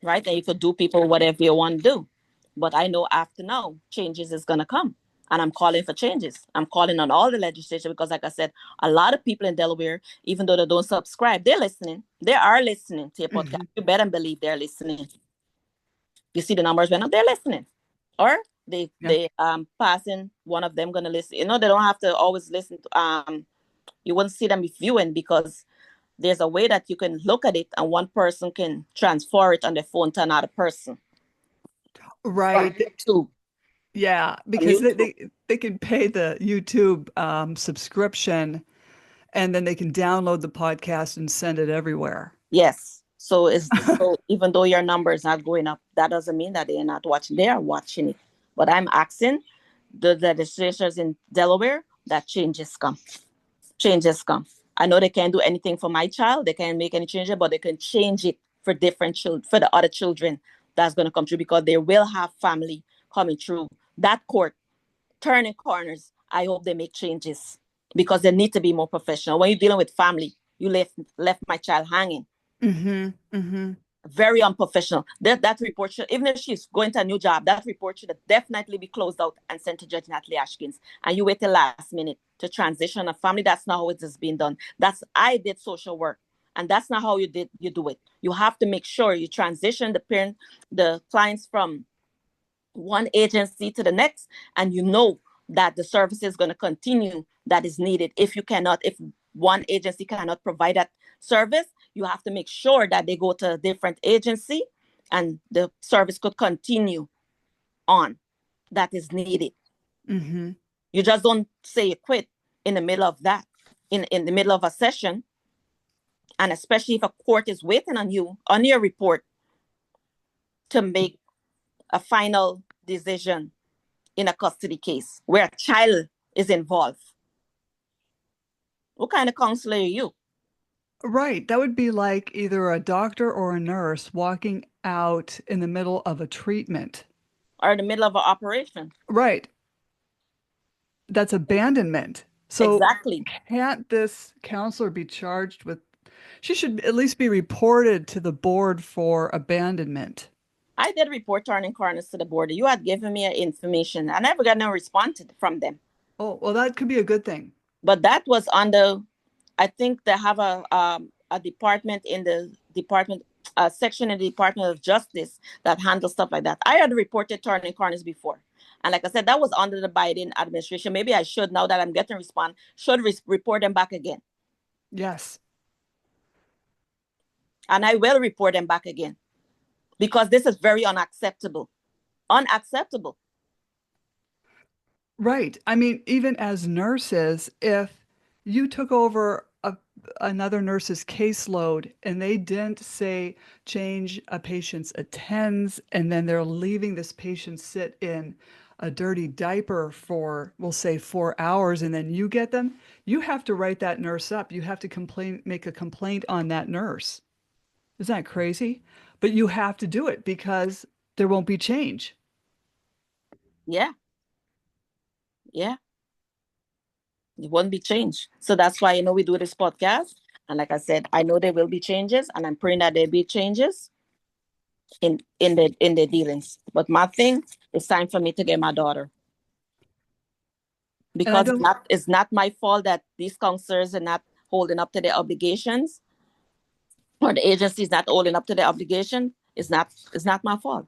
Right? And you could do people whatever you want to do. But I know after now, changes is going to come. And I'm calling for changes. I'm calling on all the legislation because, like I said, a lot of people in Delaware, even though they don't subscribe, they're listening. They are listening to your podcast. Mm-hmm. You better believe they're listening. You see the numbers went up, they're listening. Or Yeah. they passing one of them gonna listen. You know, they don't have to always listen to you wouldn't see them viewing because there's a way that you can look at it and one person can transfer it on their phone to another person. From Right. YouTube. Yeah, From because YouTube. they can pay the YouTube subscription and then they can download the podcast and send it everywhere. Yes. So even though your number is not going up, that doesn't mean that they're not watching. They are watching it. But I'm asking the legislators in Delaware that changes come. Changes come. I know they can't do anything for my child. They can't make any changes, but they can change it for different children, for the other children that's going to come through because they will have family coming through that court, turning corners. I hope they make changes because they need to be more professional. When you're dealing with family, you left my child hanging. Mm-hmm. Mm-hmm. Very unprofessional. That report should, even if she's going to a new job, that report should definitely be closed out and sent to Judge Natalie Haskins. And you wait till last minute to transition a family. That's not how it is being done. I did social work, and that's not how you do it. You have to make sure you transition the clients from one agency to the next, and you know that the service is going to continue that is needed. If one agency cannot provide that service, you have to make sure that they go to a different agency and the service could continue on that is needed. Mm-hmm. You just don't say you quit in the middle of that, in the middle of a session, and especially if a court is waiting on you on your report to make a final decision in a custody case where a child is involved. What kind of counselor are you? Right. That would be like either a doctor or a nurse walking out in the middle of a treatment. Or in the middle of an operation? Right. That's abandonment. So Exactly. can't this counselor be charged with, she should at least be reported to the board for abandonment. I did report turning corners to the board. You had given me information. I never got no response from them. Oh, well, that could be a good thing. But that was under, I think they have a department in the department, a section in the Department of Justice that handles stuff like that. I had reported turning corners before. And like I said, that was under the Biden administration. Maybe I should, now that I'm getting response, should report them back again. Yes. And I will report them back again because this is very unacceptable. Unacceptable. Right. I mean, even as nurses, if you took over another nurse's caseload and they didn't say change a patient's attends and then they're leaving this patient sit in a dirty diaper for, we'll say 4 hours and then you get them, you have to write that nurse up. You have to make a complaint on that nurse. Isn't that crazy? But you have to do it because there won't be change. Yeah. Yeah. It won't be changed. So that's why, we do this podcast. And like I said, I know there will be changes and I'm praying that there'll be changes in the dealings. But my thing, it's time for me to get my daughter. And I Because don't, it's not my fault that these counselors are not holding up to their obligations or the agency is not holding up to their obligation. It's not my fault.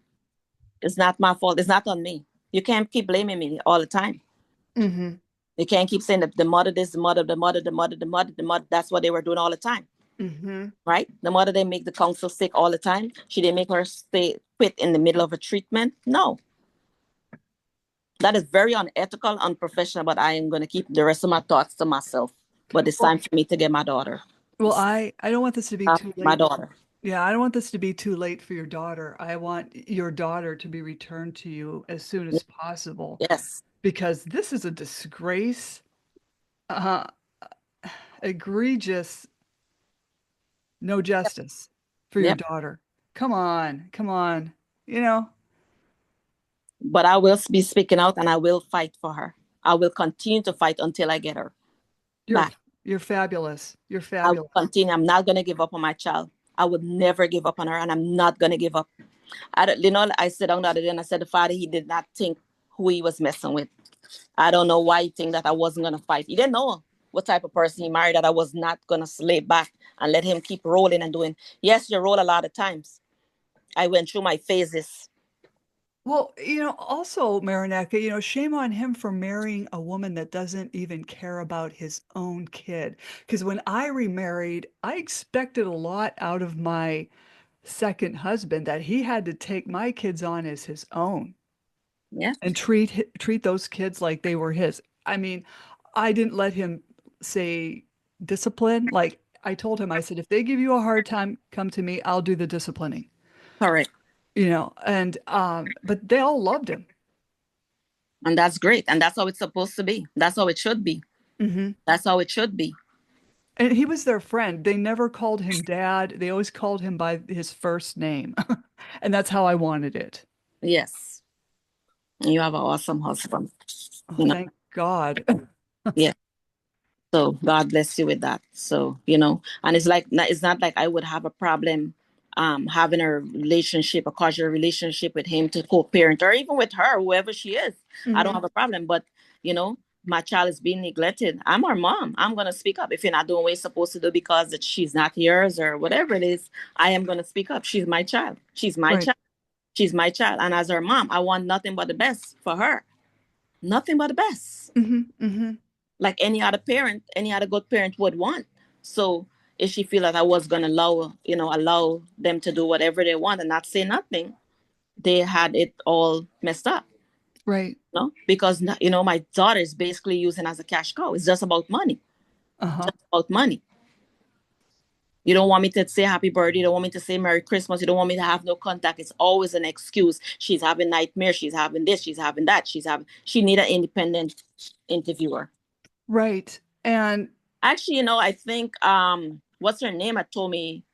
It's not my fault. It's not on me. You can't keep blaming me all the time. Mhm. You can't keep saying that the mother, this, the mother, the mother, the mother, the mother, the mother. That's what they were doing all the time. Mhm. Right? The mother, they make the counsel sick all the time. Should they make her quit in the middle of a treatment? No. That is very unethical, unprofessional, but I am going to keep the rest of my thoughts to myself. But it's time for me to get my daughter. Well, I don't want this to be too my late. daughter. Yeah, I don't want this to be too late for your daughter. I want your daughter to be returned to you as soon as possible Yes. because this is a disgrace, uh, egregious, no justice for your Yep. daughter. Come on, come on. You know, But I will be speaking out and I will fight for her. I will continue to fight until I get her you're back. you're fabulous. You're I will fabulous. continue. I'm not going to give up on my child. I would never give up on her, and I'm not going to give up. I don't, I said down the other day and I said the father, he did not think who he was messing with. I don't know why he think that I wasn't going to fight. He didn't know what type of person he married, that I was not going to slay back and let him keep rolling and doing. Yes, you roll a lot of times. I went through my phases. Well, also, Marineka, shame on him for marrying a woman that doesn't even care about his own kid. Because when I remarried, I expected a lot out of my second husband that he had to take my kids on as his own Yeah, and treat those kids like they were his. I mean, I didn't let him say discipline. Like I told him, I said, if they give you a hard time, come to me, I'll do the disciplining. correct. And but they all loved him. And that's great. And that's how it's supposed to be. That's how it should be. Hmm. That's how it should be. And he was their friend. They never called him dad. They always called him by his first name. And that's how I wanted it. Yes. You have an awesome husband. Oh, You know, thank God. yeah. So God bless you with that. So, and it's not like I would have a problem having a relationship, a casual relationship with him to co-parent or even with her, whoever she is. I don't Hmm. have a problem. But, you know, my child is being neglected. I'm her mom. I'm gonna speak up. If you're not doing what you're supposed to do because she's not yours or whatever it is, I am gonna speak up. She's my child. She's my Right. child. She's my child. And as her mom, I want nothing but the best for her. Nothing but the best, Hmm. Hmm. like any other parent, any other good parent would want. So if she feel that I was gonna allow them to do whatever they want and not say nothing, they had it all messed up. Right. Because my daughter is basically using as a cash cow. It's just about money. Uh-huh. Just about money. You don't want me to say happy birthday. You don't want me to say Merry Christmas. You don't want me to have no contact. It's always an excuse. She's having nightmares. She's having this. She's having that. She need an independent interviewer. Right. And Actually, I think what's her name had told me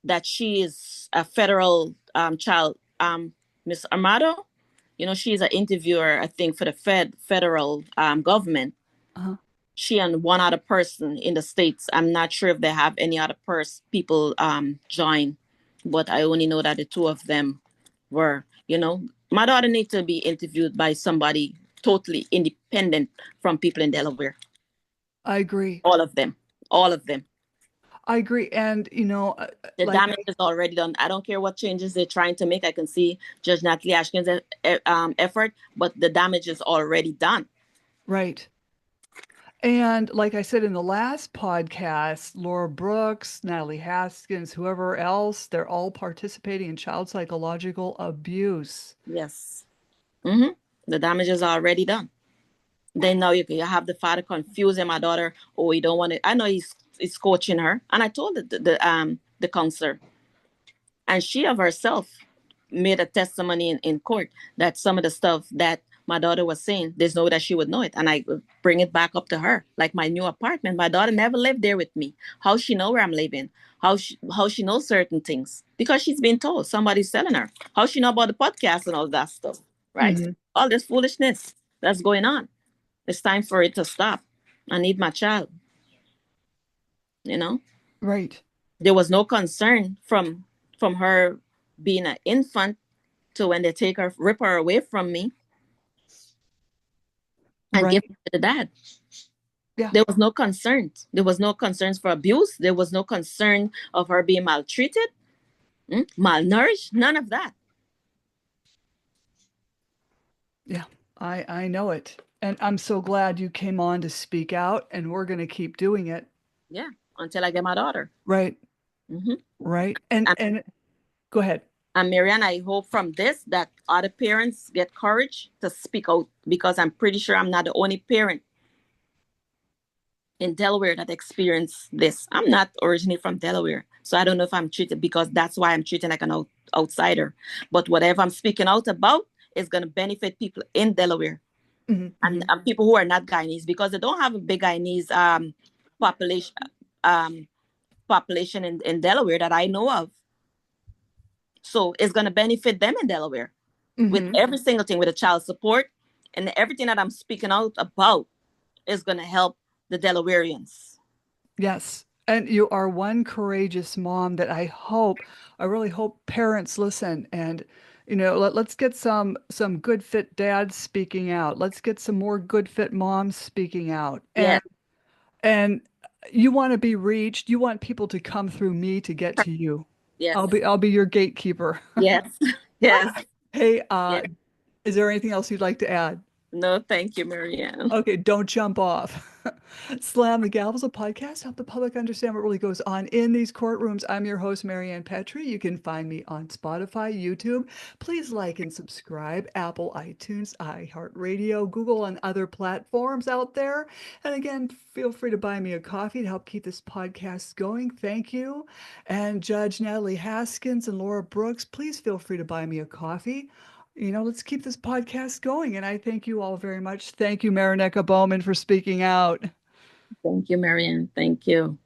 that she is a federal child, Miss Armado. She's an interviewer, I think, for the federal government. uh She and one other person in the States. I'm not sure if they have any other people join, but I only know that the two of them were, my daughter needs to be interviewed by somebody totally independent from people in Delaware. I agree. All of them. All of them. I agree. And The like damage is already done. I don't care what changes they're trying to make. I can see Judge Natalie Haskins' effort, but the damage is already done. right. And like I said in the last podcast, Laura Brooks, Natalie Haskins, whoever else, they're all participating in child psychological abuse. Yes. Mm-hmm. The damage is already done. Then now you have the father confusing my daughter. Oh, he don't want to. I know he's coaching her, and I told the counselor, and she of herself made a testimony in court that some of the stuff that my daughter was saying, there's no way that she would know it. And I would bring it back up to her. Like my new apartment, my daughter never lived there with me. How she know where I'm living? How she knows certain things? Because she's been told, somebody's telling her. How she know about the podcast and all that stuff, right? Hmm. All this foolishness that's going on. It's time for it to stop. I need my child, you know? Right. There was no concern from her being an infant to when they rip her away from me and give Right. her to the dad. Yeah. There was no concern. There was no concerns for abuse. There was no concern of her being maltreated, malnourished. None of that. Yeah. I know it. And I'm so glad you came on to speak out, and we're going to keep doing it. Yeah, until I get my daughter. Right. Mm-hmm. Right. And go ahead. And Marianne, I hope from this that other parents get courage to speak out, because I'm pretty sure I'm not the only parent in Delaware that experienced this. I'm not originally from Delaware, so I don't know if I'm treated because that's why I'm treated like an outsider. But whatever I'm speaking out about is going to benefit people in Delaware Hmm. and, Hmm. people who are not Guyanese because they don't have a big Guyanese population um, population in Delaware that I know of. So it's going to benefit them in Delaware with Hmm. every single thing with the child support and everything that I'm speaking out about is going to help the Delawareans. Yes. And you are one courageous mom that I really hope parents listen and let's get some good fit dads speaking out. Let's get some more good fit moms speaking out. Yes, And you want to be reached, you want people to come through me to get to you. yes, I'll be your gatekeeper. yes, yes, Hey, yes. is there anything else you'd like to add? No, thank you, Marianne. Okay, don't jump off. Slam the Gavel's a podcast, help the public understand what really goes on in these courtrooms. I'm your host, Marianne Petrie. You can find me on Spotify, YouTube. Please like and subscribe, Apple, iTunes, iHeartRadio, Google, and other platforms out there. And again, feel free to buy me a coffee to help keep this podcast going. Thank you. And Judge Natalie Haskins and Laura Brooks, please feel free to buy me a coffee. Let's keep this podcast going. And I thank you all very much. Thank you, Marineka Bowman, for speaking out. Thank you, Marianne. Thank you.